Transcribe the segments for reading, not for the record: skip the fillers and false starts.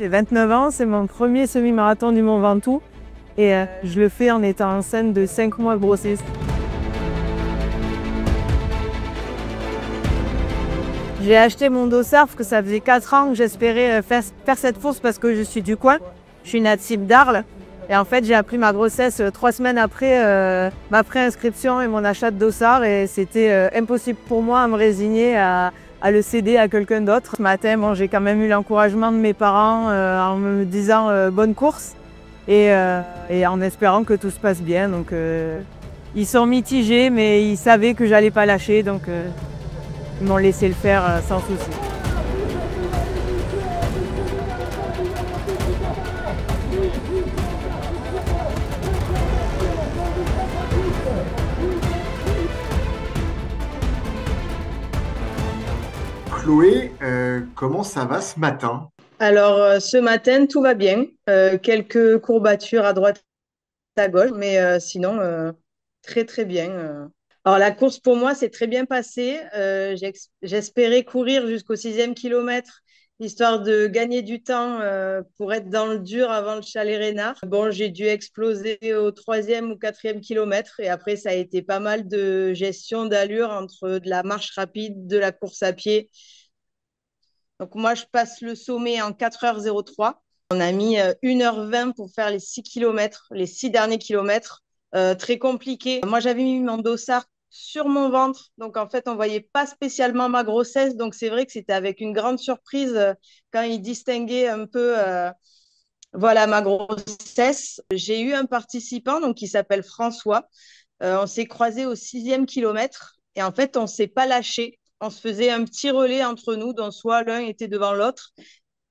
J'ai 29 ans, c'est mon premier semi-marathon du Mont Ventoux et je le fais en étant enceinte de 5 mois de grossesse. J'ai acheté mon dossard parce que ça faisait 4 ans que j'espérais faire cette course parce que je suis du coin. Je suis native d'Arles et en fait j'ai appris ma grossesse 3 semaines après ma préinscription et mon achat de dossard et c'était impossible pour moi à me résigner à le céder à quelqu'un d'autre. Ce matin, bon, j'ai quand même eu l'encouragement de mes parents en me disant bonne course et en espérant que tout se passe bien. Donc, ils sont mitigés, mais ils savaient que j'allais pas lâcher, donc ils m'ont laissé le faire sans souci. Chloé, comment ça va ce matin? Alors, ce matin, tout va bien. Quelques courbatures à droite, à gauche, mais sinon, très, très bien. Alors, la course, pour moi, s'est très bien passée. J'espérais courir jusqu'au 6e kilomètre, histoire de gagner du temps pour être dans le dur avant le chalet Reynard. Bon, j'ai dû exploser au 3e ou 4e kilomètre, et après, ça a été pas mal de gestion d'allure entre de la marche rapide, de la course à pied. Donc, moi, je passe le sommet en 4h03. On a mis 1h20 pour faire les 6 kilomètres, les 6 derniers kilomètres. Très compliqué. Moi, j'avais mis mon dossard sur mon ventre. Donc, en fait, on voyait pas spécialement ma grossesse. Donc, c'est vrai que c'était avec une grande surprise quand ils distinguaient un peu voilà, ma grossesse. J'ai eu un participant donc, qui s'appelle François. On s'est croisés au 6e kilomètre. Et en fait, on s'est pas lâché. On se faisait un petit relais entre nous, dont soit l'un était devant l'autre.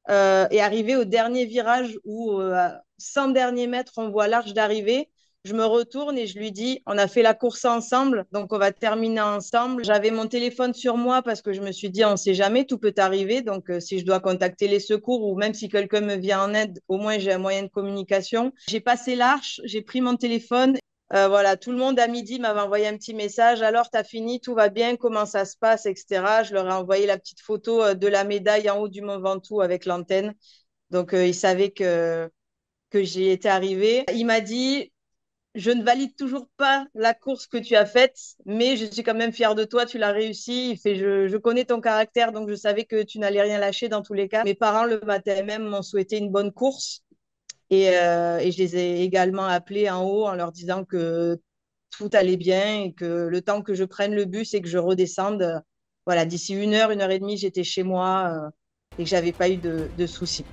Et arrivé au dernier virage où, à 100 derniers mètres, on voit l'arche d'arrivée, je me retourne et je lui dis, on a fait la course ensemble, donc on va terminer ensemble. J'avais mon téléphone sur moi parce que je me suis dit, on ne sait jamais, tout peut arriver. Donc, si je dois contacter les secours ou même si quelqu'un me vient en aide, au moins j'ai un moyen de communication. J'ai passé l'arche, j'ai pris mon téléphone. Voilà, tout le monde à midi m'avait envoyé un petit message. Alors, t'as fini, tout va bien, comment ça se passe, etc. Je leur ai envoyé la petite photo de la médaille en haut du Mont Ventoux avec l'antenne. Donc, ils savaient que j'y étais arrivée. Il m'a dit, je ne valide toujours pas la course que tu as faite, mais je suis quand même fière de toi, tu l'as réussi. Il fait, je connais ton caractère, donc je savais que tu n'allais rien lâcher dans tous les cas. Mes parents, le matin même, m'ont souhaité une bonne course. Et je les ai également appelés en haut en leur disant que tout allait bien et que le temps que je prenne le bus et que je redescende, voilà, d'ici 1 heure, 1h30, j'étais chez moi et que j'avais pas eu de soucis.